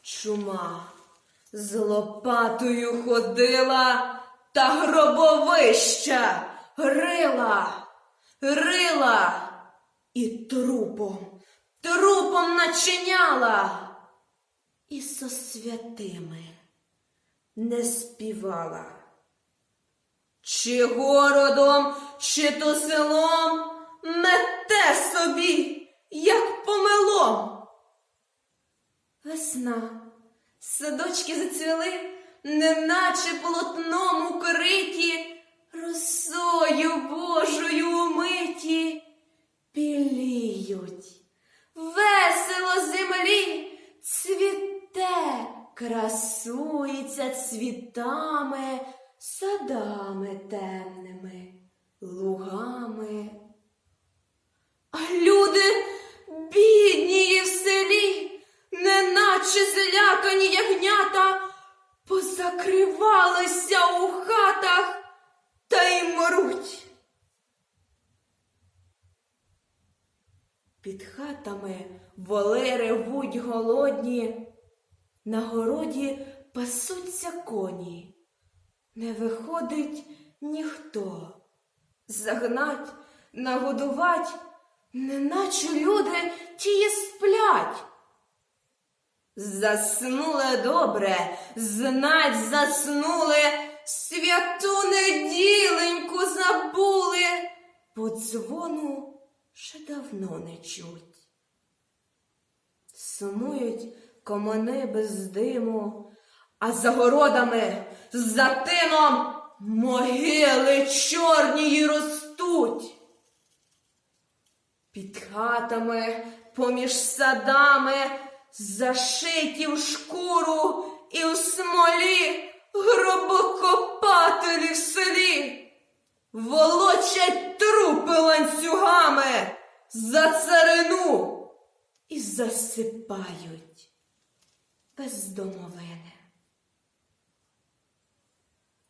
Чума з лопатою ходила та гробовища рила і трупом начиняла, і со святими не співала. Чи городом, чи то селом мете собі, як помелом. Весна, садочки зацвіли, неначе полотном укриті, росою Божою умиті, біліють. Весело землі цвіте, красується цвітами, садами темними, лугами. А люди біднії в селі, неначе злякані ягнята, позакривалися у хатах та й мруть. Під хатами воли ревуть голодні, на городі пасуться коні. Не виходить ніхто. Загнать, нагодувать, неначе люди тії сплять. Заснули добре, знать заснули, святу неділеньку забули, бо дзвону ще давно не чуть. Сумують комини без диму, а за городами, за тином могили чорні й ростуть. Під хатами, поміж садами, зашиті в шкуру і в смолі гробокопателі в селі. Волочать трупи ланцюгами за царину і засипають без домовини.